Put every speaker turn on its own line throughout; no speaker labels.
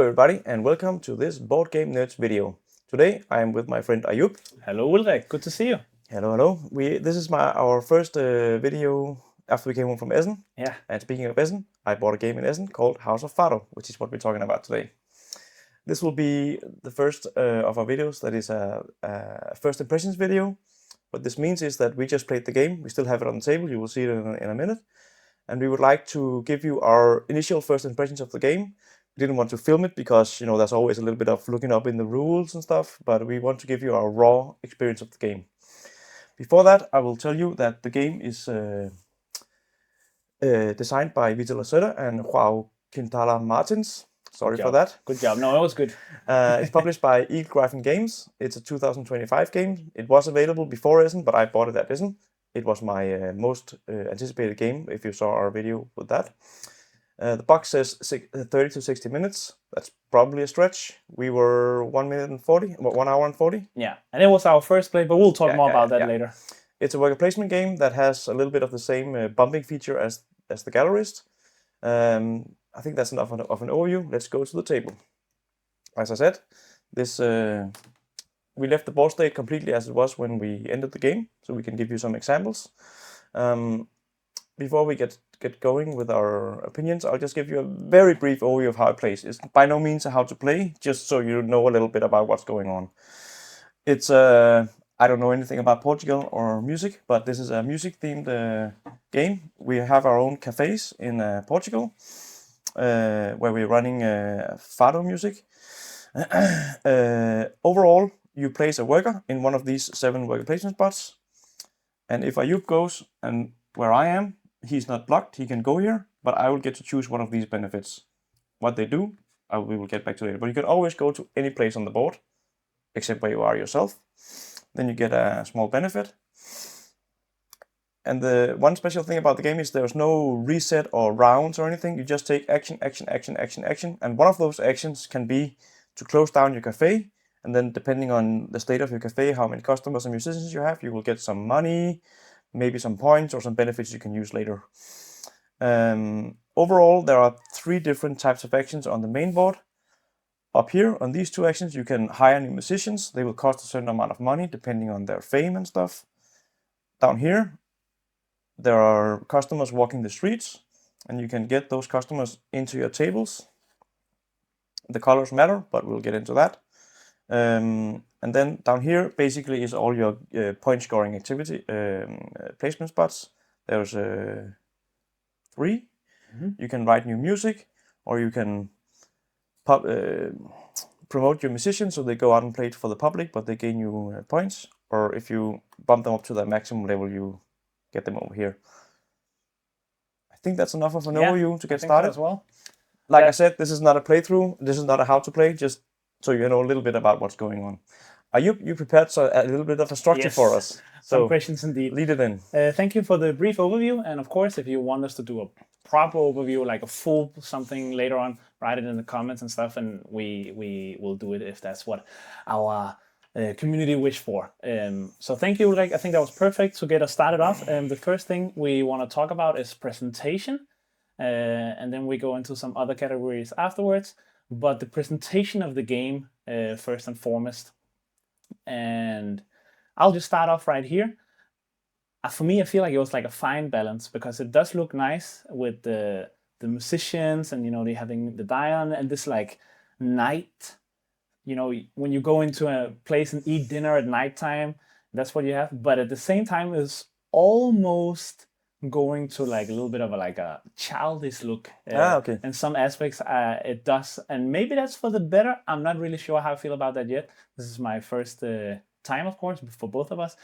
everybody, and welcome to this Board Game Nerds video. Today I am with my friend Ayub.
Hello Ulrik, good to see you.
Hello. This is our first video after we came home from Essen.
Yeah.
And speaking of Essen, I bought a game in Essen called House of Fado, which is what we're talking about today. This will be the first of our videos that is a first impressions video. What this means is that we just played the game. We still have it on the table. You will see it in a minute. And we would like to give you our initial first impressions of the game. We didn't want to film it because, there's always a little bit of looking up in the rules and stuff, but we want to give you our raw experience of the game. Before that, I will tell you that the game is designed by Vita Lacerda and Joao Quintala Martins. Sorry for that.
Good job. No, it was good.
It's published by Eagle Gryphon Games. It's a 2025 game. It was available before Essen, but I bought it at Essen. It was my most anticipated game, if you saw our video with that. The box says 30 to 60 minutes. That's probably a stretch. We were 1 minute and 40, 1 hour and 40.
Yeah, and it was our first play, but we'll talk more about that later.
It's a worker placement game that has a little bit of the same bumping feature as the Gallerist. I think that's enough of an overview. Let's go to the table. As I said, this we left the board state completely as it was when we ended the game, so we can give you some examples. Before we get going with our opinions, I'll just give you a very brief overview of how it plays. It's by no means a how to play, just so you know a little bit about what's going on. It's I don't know anything about Portugal or music, but this is a music-themed game. We have our own cafes in Portugal, where we're running Fado music. Overall, you place a worker in one of these 7 worker placement spots. And if Ayub goes and where I am, he's not blocked, he can go here, but I will get to choose one of these benefits. What they do, we will get back to later. But you can always go to any place on the board, except where you are yourself. Then you get a small benefit. And the one special thing about the game is there's no reset or rounds or anything. You just take action. And one of those actions can be to close down your cafe. And then depending on the state of your cafe, how many customers and musicians you have, you will get some money, maybe some points or some benefits you can use later. Overall, there are 3 different types of actions on the main board. Up here, on these 2 actions, you can hire new musicians. They will cost a certain amount of money, depending on their fame and stuff. Down here, there are customers walking the streets, and you can get those customers into your tables. The colors matter, but we'll get into that. And then down here, basically, is all your point scoring activity placement spots. There's 3. You can write new music, or you can promote your musicians so they go out and play it for the public, but they gain you points. Or if you bump them up to the maximum level, you get them over here. I think that's enough of an overview to get started.
As well.
Like I said, this is not a playthrough. This is not a how to play, just so you know a little bit about what's going on. You prepared a little bit of a structure for us. So
some questions indeed.
Lead it in.
Thank you for the brief overview. And of course, if you want us to do a proper overview, like a full something later on, write it in the comments and stuff, and we will do it if that's what our community wish for. So thank you, Ulrik. I think that was perfect to get us started off. The first thing we want to talk about is presentation, and then we go into some other categories afterwards. But the presentation of the game first and foremost. And I'll just start off right here. For me, I feel like it was like a fine balance because it does look nice with the musicians and, they having the Dion and this like night, when you go into a place and eat dinner at nighttime, that's what you have. But at the same time, it's almost going to like a little bit of a childish look.
Okay.
In some aspects, it does. And maybe that's for the better. I'm not really sure how I feel about that yet. This is my first time, of course, for both of us.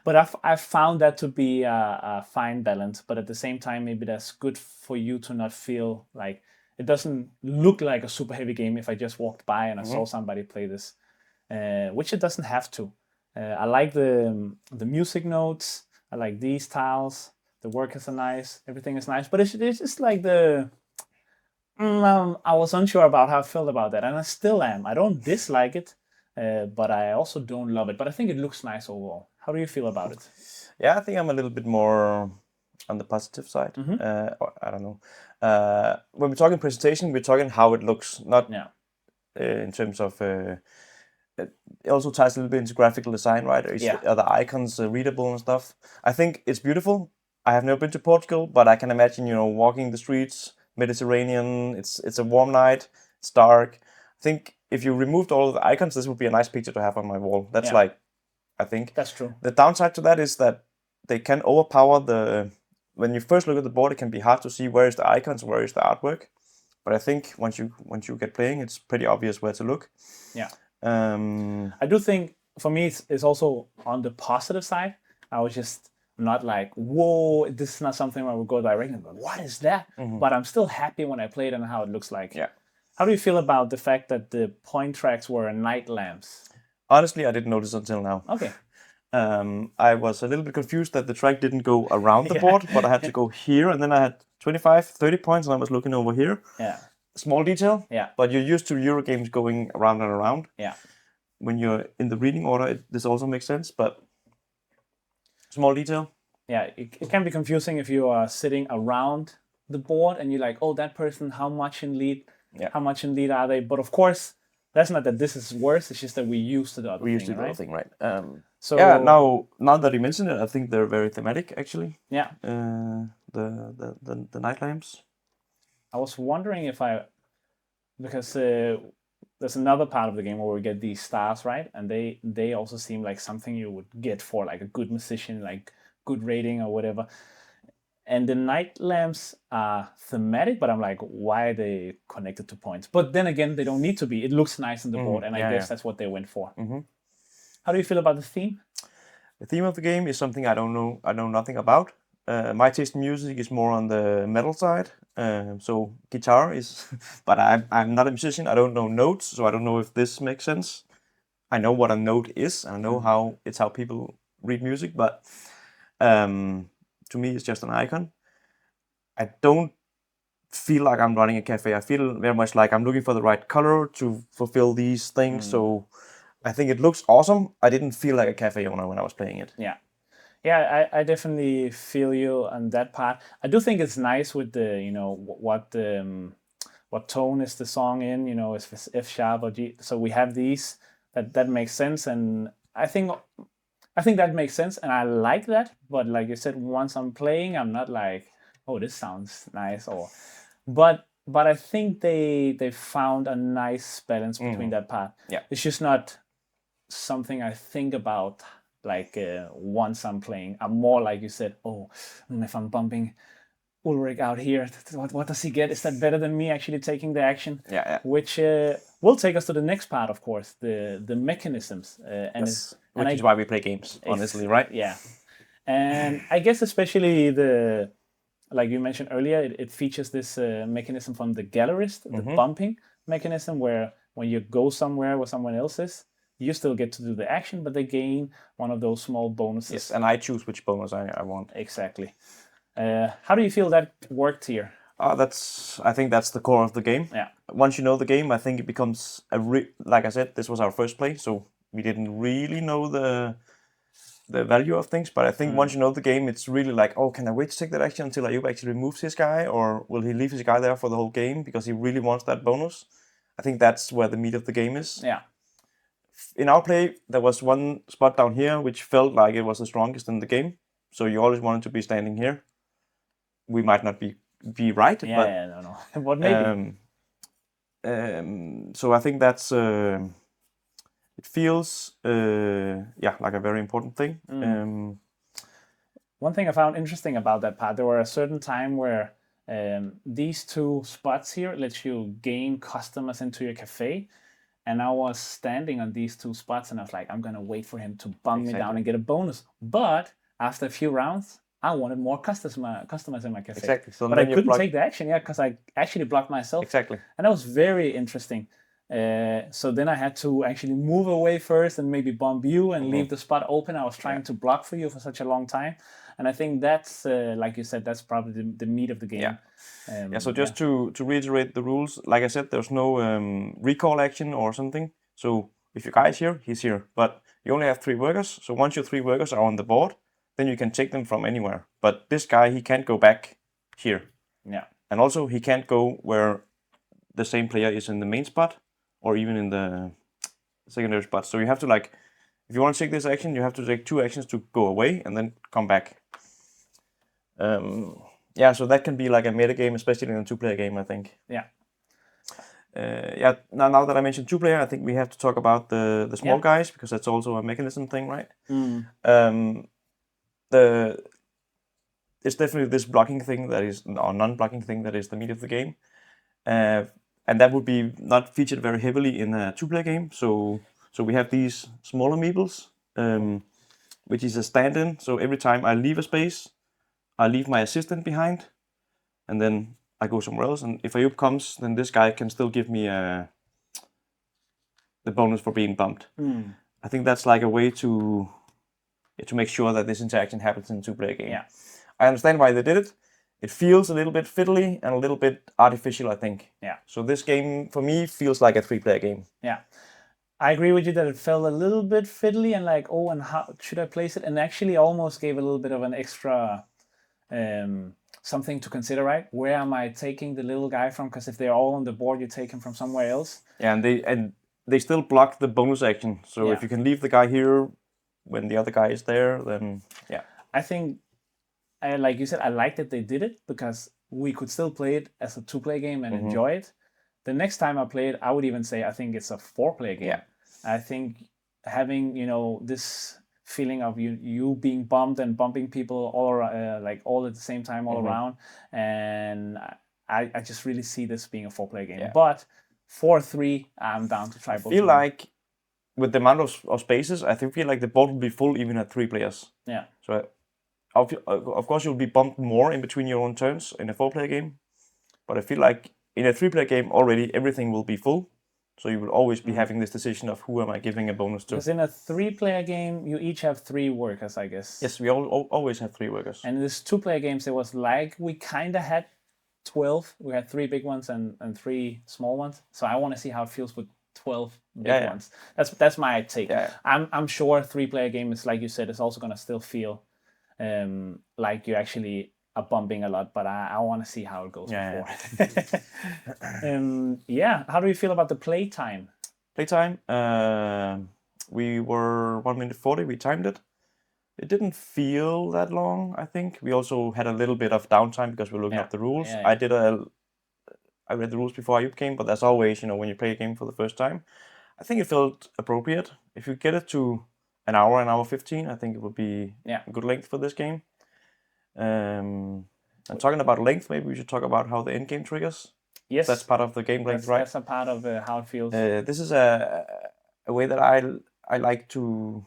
But I've found that to be a fine balance. But at the same time, maybe that's good for you to not feel like it doesn't look like a super heavy game if I just walked by and I saw somebody play this, which it doesn't have to. I like the music notes. I like these tiles. The workers are nice. Everything is nice. But it's just like I was unsure about how I felt about that. And I still am. I don't dislike it. But I also don't love it. But I think it looks nice overall. How do you feel about it?
Yeah, I think I'm a little bit more on the positive side. I don't know. When we're talking presentation, we're talking how it looks, not in terms of. It also ties a little bit into graphical design, right? Are the icons readable and stuff? I think it's beautiful. I have never been to Portugal, but I can imagine, walking the streets, Mediterranean. It's a warm night. It's dark. I think if you removed all of the icons, this would be a nice picture to have on my wall. That's I think.
That's true.
The downside to that is that they can overpower the. When you first look at the board, it can be hard to see where is the icons, where is the artwork. But I think once you get playing, it's pretty obvious where to look.
Yeah. I do think for me it's also on the positive side. I was just not like, whoa, this is not something I would go directly, but what is that? But I'm still happy when I play it and how it looks like.
Yeah.
How do you feel about the fact that the point tracks were night lamps?
Honestly, I didn't notice until now.
Okay.
I was a little bit confused that the track didn't go around the board, but I had to go here, and then I had 25, 30 points, and I was looking over here.
Yeah.
Small detail.
Yeah.
But you're used to Euro games going around and around.
Yeah.
When you're in the reading order, this also makes sense, but small detail.
Yeah, it can be confusing if you are sitting around the board and you're like, oh, that person, how much in lead?
Yeah.
How much in lead are they? But of course, that's not that this is worse. It's just that we used to the other thing,
other thing, right?
So
yeah. Now that you mention it, I think they're very thematic, actually.
Yeah.
The night lamps.
I was wondering because there's another part of the game where we get these stars, right? And they also seem like something you would get for like a good musician, like good rating or whatever. And the night lamps are thematic, but I'm like, why are they connected to points? But then again, they don't need to be. It looks nice on the board, and I guess that's what they went for. How do you feel about the theme?
The theme of the game is something I don't know. I know nothing about. My taste in music is more on the metal side. So guitar is, but I'm not a musician. I don't know notes, so I don't know if this makes sense. I know what a note is, and I know how people read music, but to me, it's just an icon. I don't feel like I'm running a cafe. I feel very much like I'm looking for the right color to fulfill these things. So I think it looks awesome. I didn't feel like a cafe owner when I was playing it.
Yeah. Yeah, I definitely feel you on that part. I do think it's nice with the, what tone is the song in, is F sharp or G. So we have these, that makes sense. And I think that makes sense. And I like that. But like you said, once I'm playing, I'm not like, oh, this sounds nice. But I think they found a nice balance between that part.
Yeah.
It's just not something I think about like once I'm playing. I'm more like you said, oh, if I'm bumping Ulrik out here, what does he get? Is that better than me actually taking the action?
Yeah.
Which will take us to the next part, of course, the mechanisms.
Which is why we play games, honestly, right?
Yeah. And I guess especially like you mentioned earlier, it features this mechanism from the gallerist, the bumping mechanism, where when you go somewhere where someone else is, you still get to do the action, but they gain one of those small bonuses.
Yes, and I choose which bonus I want.
Exactly. How do you feel that worked here?
I think that's the core of the game.
Yeah.
Once you know the game, I think it becomes like I said, this was our first play, so we didn't really know the value of things. But I think once you know the game, it's really like, oh, can I wait to take that action until Ayub actually removes his guy, or will he leave his guy there for the whole game because he really wants that bonus? I think that's where the meat of the game is.
Yeah.
In our play, there was one spot down here which felt like it was the strongest in the game. So you always wanted to be standing here. We might not be right, but
no. What maybe?
So I think that's it feels like a very important thing.
One thing I found interesting about that part, there were a certain time where these two spots here let you gain customers into your cafe. And I was standing on these two spots and I was like, I'm going to wait for him to bump me down and get a bonus. But after a few rounds, I wanted more customers in my cafe.
Exactly. So
but I couldn't take the action, because I actually blocked myself.
Exactly.
And that was very interesting. So then I had to actually move away first and maybe bump you and leave the spot open. I was trying to block for you for such a long time. And I think that's, like you said, that's probably the meat of the game.
Yeah. So just to reiterate the rules, like I said, there's no recall action or something. So if your guy is here, he's here. But you only have 3 workers. So once your 3 workers are on the board, then you can take them from anywhere. But this guy, he can't go back here.
Yeah.
And also, he can't go where the same player is in the main spot, or even in the secondary spots. So you have to like, if you want to take this action, you have to take 2 actions to go away and then come back. Yeah, so that can be like a meta game, especially in a 2-player game, I think.
Yeah.
Yeah. Now that I mentioned 2-player, I think we have to talk about the small guys, because that's also a mechanism thing, right? It's definitely this blocking thing that is, or non-blocking thing that is the meat of the game, and that would be not featured very heavily in a 2-player game. So we have these smaller meeples, which is a stand-in. So every time I leave a space, I leave my assistant behind, and then I go somewhere else. And if Ayub comes, then this guy can still give me the bonus for being bumped. I think that's like a way to make sure that this interaction happens in a 2-player game.
Yeah.
I understand why they did it. It feels a little bit fiddly and a little bit artificial, I think.
Yeah.
So this game, for me, feels like a 3-player game.
Yeah. I agree with you that it felt a little bit fiddly and like, oh, and how should I place it? And actually almost gave a little bit of an extra something to consider, right? Where am I taking the little guy from? Because if they're all on the board, you take him from somewhere else.
Yeah, and they still block the bonus action. So if you can leave the guy here when the other guy is there, then yeah.
I think, like you said, I like that they did it, because we could still play it as a 2-player game and enjoy it. The next time I play it, I would even say I think it's a 4-player game.
Yeah.
I think having, this feeling of you being bumped and bumping people all like all at the same time all around, and I just really see this being a 4-player game. But 4-3, I'm down to try both.
I feel like with the amount of spaces, I feel like the board will be full even at 3 players.
Yeah.
So of course you'll be bumped more in between your own turns in a 4-player game, but I feel like in a 3-player game already everything will be full. So you will always be having this decision of who am I giving a bonus to.
Because in a 3-player game, you each have 3 workers, I guess.
Yes, we always have 3 workers.
And in this 2-player games, it was like we kind of had 12. We had 3 big ones and 3 small ones. So I want to see how it feels with 12 big ones. That's my take.
Yeah.
I'm sure a 3-player game is, like you said, is also going to still feel like you actually are bumping a lot, but I want to see how it goes before. How do you feel about the playtime?
Playtime, we were 1 minute 40, we timed it. It didn't feel that long, I think. We also had a little bit of downtime because we were looking up the rules. I read the rules before Ayub came, but as always, when you play a game for the first time, I think it felt appropriate. If you get it to an hour 15, I think it would be a good length for this game. And talking about length, maybe we should talk about how the end game triggers.
Yes,
that's part of the game length, right?
That's a part of how it feels.
This is a way that I like to.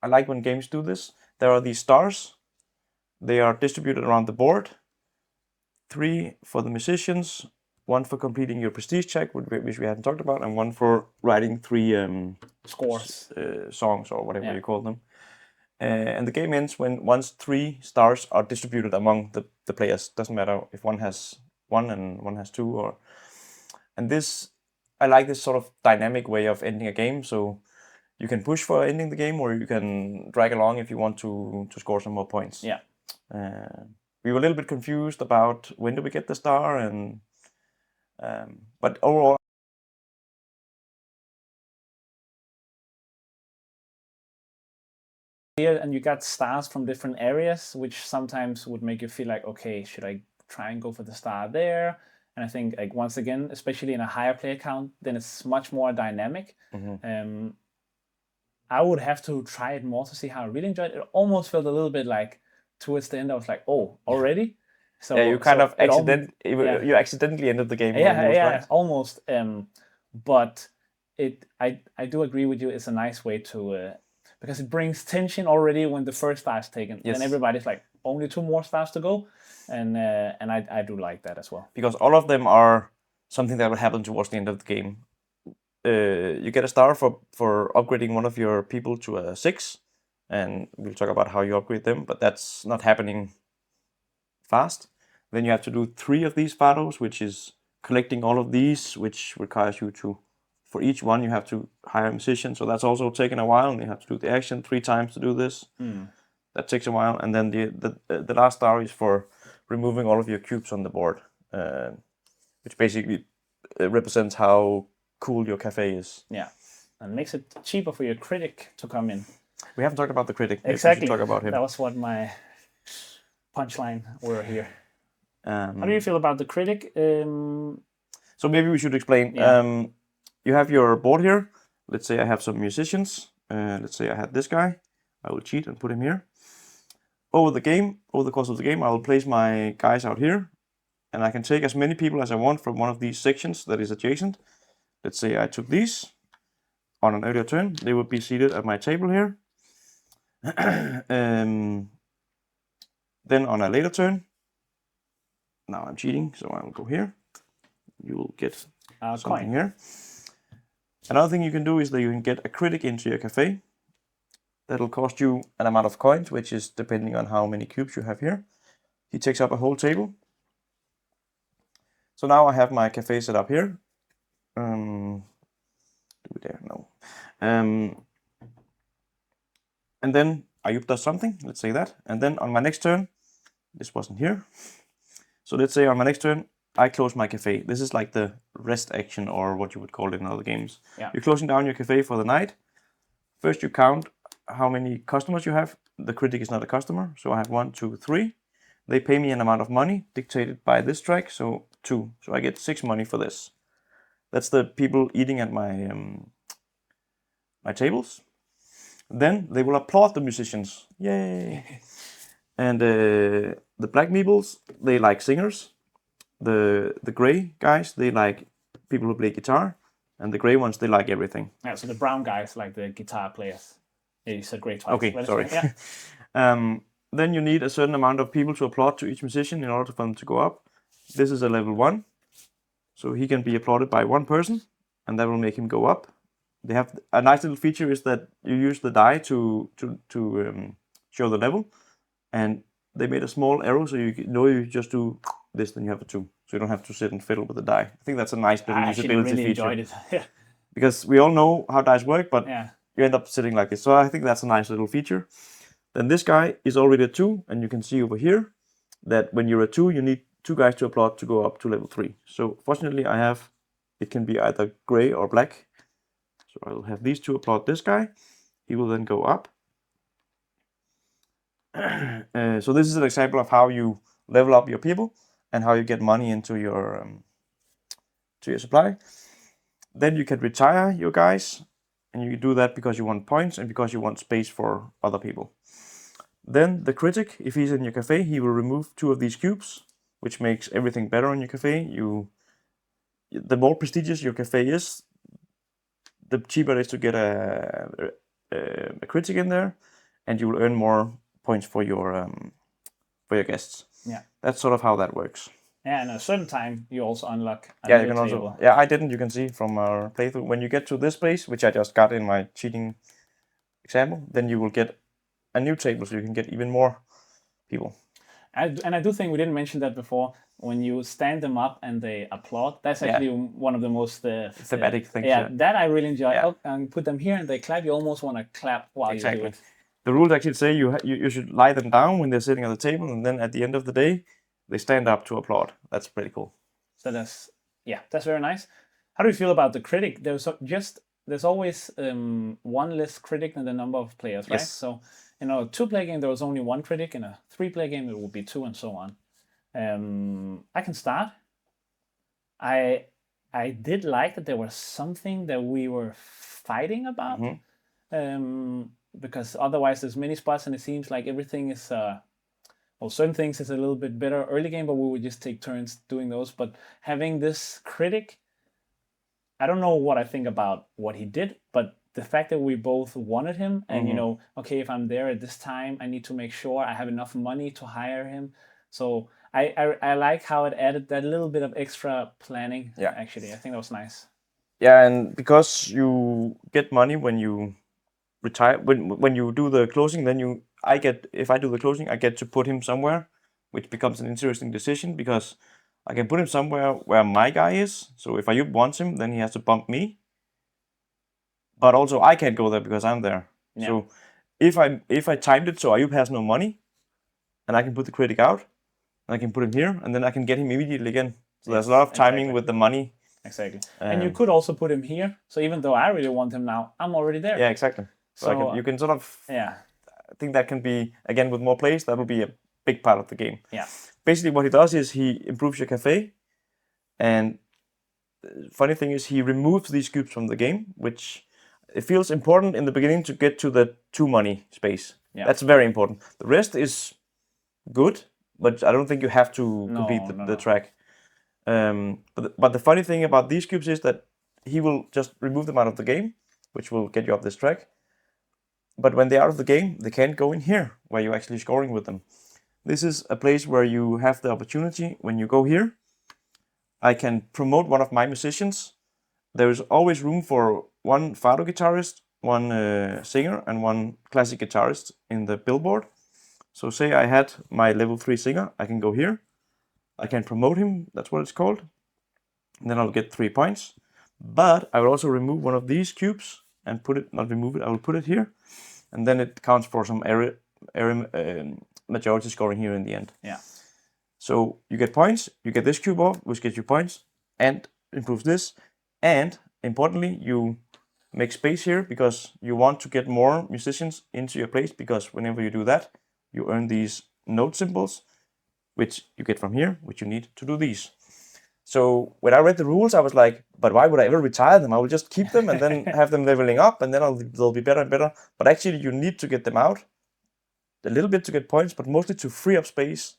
I like when games do this. There are these stars. They are distributed around the board. 3 for the musicians, 1 for completing your prestige check, which we hadn't talked about, and 1 for writing 3
scores,
songs or whatever you call them. And the game ends once 3 stars are distributed among the players. Doesn't matter if one has 1 and one has 2, and this, I like this sort of dynamic way of ending a game. So you can push for ending the game, or you can drag along if you want to score some more points.
Yeah.
We were a little bit confused about when do we get the star, and but overall.
And you got stars from different areas, which sometimes would make you feel like, okay, should I try and go for the star there? And I think, like, once again, especially in a higher player count, then it's much more dynamic. I would have to try it more to see how I really enjoyed it. It almost felt a little bit like towards the end, I was like, oh, already?
So you kind of you accidentally ended the game.
Almost. But I do agree with you. It's a nice way to because it brings tension already when the first star is taken. Yes. And everybody's like, only 2 more stars to go, and I do like that as well.
Because all of them are something that will happen towards the end of the game. You get a star for upgrading one of your people to a 6, and we'll talk about how you upgrade them, but that's not happening fast. Then you have to do 3 of these Fados, which is collecting all of these, which requires you to, for each one, you have to hire a musician. So that's also taken a while, and you have to do the action 3 times to do this. That takes a while. And then the last star is for removing all of your cubes on the board, which basically represents how cool your cafe is.
Yeah, and makes it cheaper for your critic to come in.
We haven't talked about the critic. Maybe
Exactly.
we should talk about him.
That was what my punchline were here.
How
do you feel about the critic?
So maybe we should explain.
Yeah.
You have your board here. Let's say I have some musicians. Let's say I had this guy. I will cheat and put him here. Over the course of the game, I will place my guys out here, and I can take as many people as I want from one of these sections that is adjacent. Let's say I took these on an earlier turn. They would be seated at my table here. Then on a later turn, now I'm cheating, so I will go here. You will get something here. Another thing you can do is that you can get a critic into your cafe. That'll cost you an amount of coins, which is depending on how many cubes you have here. He takes up a whole table. So now I have my cafe set up here. Do we dare? No. And then Ayub does something, let's say that. And then on my next turn, this wasn't here. So let's say on my next turn, I close my cafe. This is like the rest action, or what you would call it in other games.
Yeah.
You're closing down your cafe for the night. First you count how many customers you have. The critic is not a customer, so I have 1, 2, 3. They pay me an amount of money dictated by this track, so 2. So I get 6 money for this. That's the people eating at my my tables. Then they will applaud the musicians. Yay! And the black meeples, they like singers. The gray guys, they like people who play guitar. And the gray ones, they like everything.
Yeah, so the brown guys like the guitar players. Yeah, you said gray twice.
Okay, sorry.
Yeah.
Then you need a certain amount of people to applaud to each musician in order for them to go up. This is a level 1. So he can be applauded by one person, and that will make him go up. They have a nice little feature is that you use the die to show the level, and they made a small arrow so you know you just do this, then you have a 2. So you don't have to sit and fiddle with the die. I think that's a nice little usability
really
feature.
Enjoyed it. Yeah.
Because we all know how dice work, but
yeah.
you end up sitting like this. So I think that's a nice little feature. Then this guy is already a 2, and you can see over here that when you're a 2, you need 2 guys to applaud to go up to level 3. So fortunately I have, it can be either gray or black. So I'll have these 2 applaud this guy. He will then go up. So this is an example of how you level up your people and how you get money into your supply. Then you can retire your guys, and you do that because you want points and because you want space for other people. Then the critic, if he's in your cafe, he will remove 2 of these cubes, which makes everything better on your cafe. The more prestigious your cafe is, the cheaper it is to get a critic in there, and you will earn more points for your guests.
Yeah,
that's sort of how that works.
Yeah, and at a certain time you also unlock.
Yeah, you can also. Yeah, I didn't. You can see from our playthrough when you get to this place, which I just got in my cheating example, then you will get a new table, so you can get even more people.
And I do think we didn't mention that before. When you stand them up and they applaud, that's actually one of the most
thematic things.
Yeah, that I really enjoy. Yeah. And put them here and they clap. You almost want to clap while you do it.
The rules actually say you should lie them down when they're sitting at the table, and then at the end of the day, they stand up to applaud. That's pretty cool.
So that's very nice. How do you feel about the critic? There's always one less critic than the number of players, right?
Yes.
So in a 2-player game there was only 1 critic. In a 3-player game it would be 2, and so on. I can start. I did like that there was something that we were fighting about, because otherwise there's many spots and it seems like everything is certain things is a little bit better early game, but we would just take turns doing those. But having this critic, I don't know what I think about what he did, but the fact that we both wanted him, and okay, if I'm there at this time, I need to make sure I have enough money to hire him. So I like how it added that little bit of extra planning. Yeah, actually, I think that was nice.
Yeah, and because you get money when you retire, when you do the closing, then if I do the closing, I get to put him somewhere, which becomes an interesting decision because I can put him somewhere where my guy is. So if Ayub wants him, then he has to bump me. But also I can't go there because I'm there. Yeah. So if I timed it so Ayub has no money, and I can put the critic out, and I can put him here, and then I can get him immediately again. So there's a lot of timing with the money
Exactly. And you could also put him here. So even though I really want him now, I'm already there.
Yeah, exactly. So you can sort of.
Yeah.
I think that can be, again, with more plays, that will be a big part of the game.
Yeah.
Basically, what he does is he improves your cafe, and the funny thing is he removes these cubes from the game, which it feels important in the beginning to get to the 2 money space.
Yeah.
That's very important. The rest is good, but I don't think you have to complete the track. But the funny thing about these cubes is that he will just remove them out of the game, which will get you up this track. But when they're out of the game, they can't go in here, where you're actually scoring with them. This is a place where you have the opportunity, when you go here, I can promote one of my musicians. There is always room for one Fado guitarist, one singer, and one classic guitarist in the billboard. So say I had my level 3 singer, I can go here. I can promote him, that's what it's called. And then I'll get 3 points. But I will also remove one of these cubes and put it, not remove it, I will put it here. And then it counts for some area majority scoring here in the end.
Yeah.
So you get points, you get this cube off, which gets you points, and improves this. And importantly, you make space here because you want to get more musicians into your place, because whenever you do that, you earn these note symbols, which you get from here, which you need to do these. So when I read the rules, I was like, but why would I ever retire them? I will just keep them and then have them leveling up, and then they'll be better and better. But actually, you need to get them out a little bit to get points, but mostly to free up space,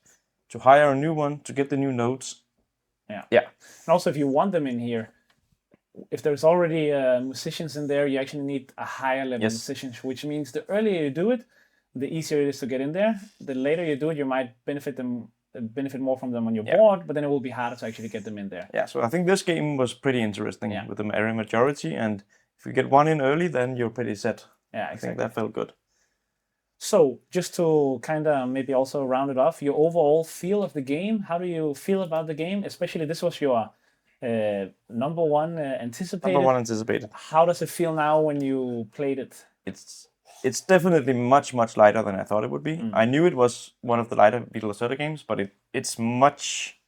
to hire a new one, to get the new notes.
Yeah.
Yeah.
And also, if you want them in here, if there's already musicians in there, you actually need a higher level musicians, which means the earlier you do it, the easier it is to get in there. The later you do it, you might benefit more from them on your board, but then it will be harder to actually get them in there.
Yeah, so I think this game was pretty interesting with the area majority, and if you get one in early, then you're pretty set.
Yeah, exactly.
I think that felt good.
So just to kind of maybe also round it off, your overall feel of the game, how do you feel about the game? Especially this was your number one anticipated.
Number one anticipated.
How does it feel now when you played it?
It's definitely much lighter than I thought it would be. I knew it was one of the lighter Beetle Lacerda games, but it's much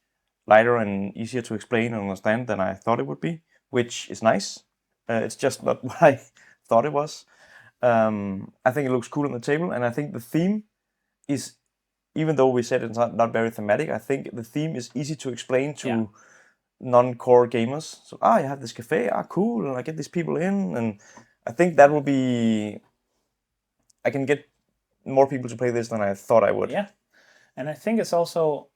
lighter and easier to explain and understand than I thought it would be, which is nice. It's just not what I thought it was. I think it looks cool on the table, and I think the theme is, even though we said it's not very thematic, I think the theme is easy to explain to non-core gamers. So, you have this cafe, cool, and I get these people in, and I think that will be... I can get more people to play this than I thought I would.
Yeah, and I think it's also,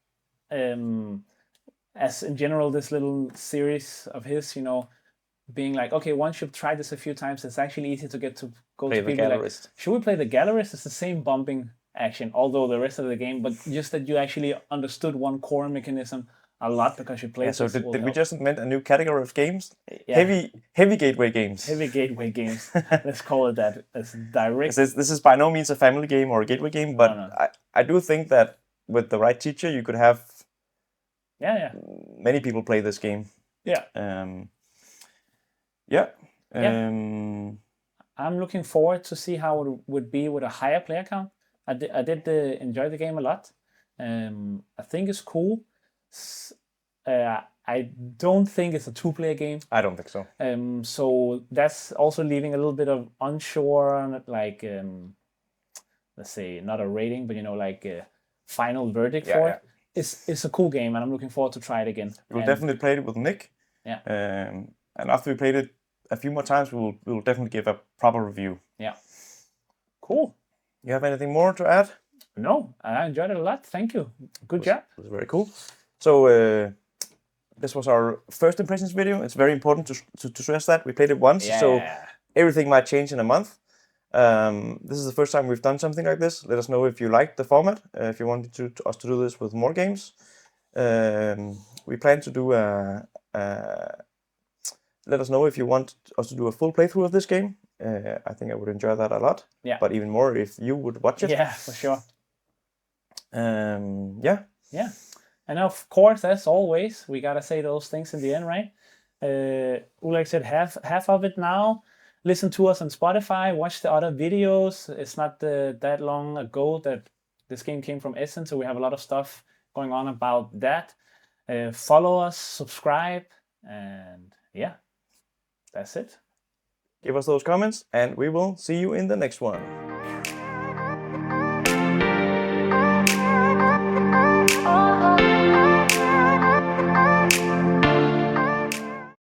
as in general, this little series of his, being like, okay, once you've tried this a few times, it's actually easy to get to go
play
to
the
people
gallerist.
Like, should we play the gallerist? It's the same bumping action, although the rest of the game, but just that you actually understood one core mechanism a lot because you played.
So did we just invent a new category of games?
Yeah.
Heavy gateway games.
Heavy gateway games. Let's call it that. It's direct.
This is by no means a family game or a gateway game, but no. I do think that with the right teacher, you could have many people play this game.
Yeah. I'm looking forward to see how it would be with a higher player count. I did enjoy the game a lot. I think it's cool. I don't think it's a 2-player game.
I don't think so.
So that's also leaving a little bit of unsure, like, let's say, not a rating, but like a final verdict for it. It's a cool game, and I'm looking forward to try it again.
We'll definitely play it with Nick.
Yeah.
And after we played it a few more times, we will definitely give a proper review.
Yeah. Cool.
You have anything more to add?
No, I enjoyed it a lot. Thank you. Good job.
It was very cool. So this was our first impressions video. It's very important to stress that we played it once, so everything might change in a month. This is the first time we've done something like this. Let us know if you liked the format. If you wanted us to do this with more games, we plan to do let us know if you want us to do a full playthrough of this game. I think I would enjoy that a lot.
Yeah.
But even more if you would watch it.
Yeah, for sure.
Yeah.
And of course, as always, we gotta say those things in the end, right? Ulrik said half of it now. Listen to us on Spotify. Watch the other videos. It's not that long ago that this game came from Essen, so we have a lot of stuff going on about that. Follow us, subscribe. And yeah, that's it.
Give us those comments, and we will see you in the next one.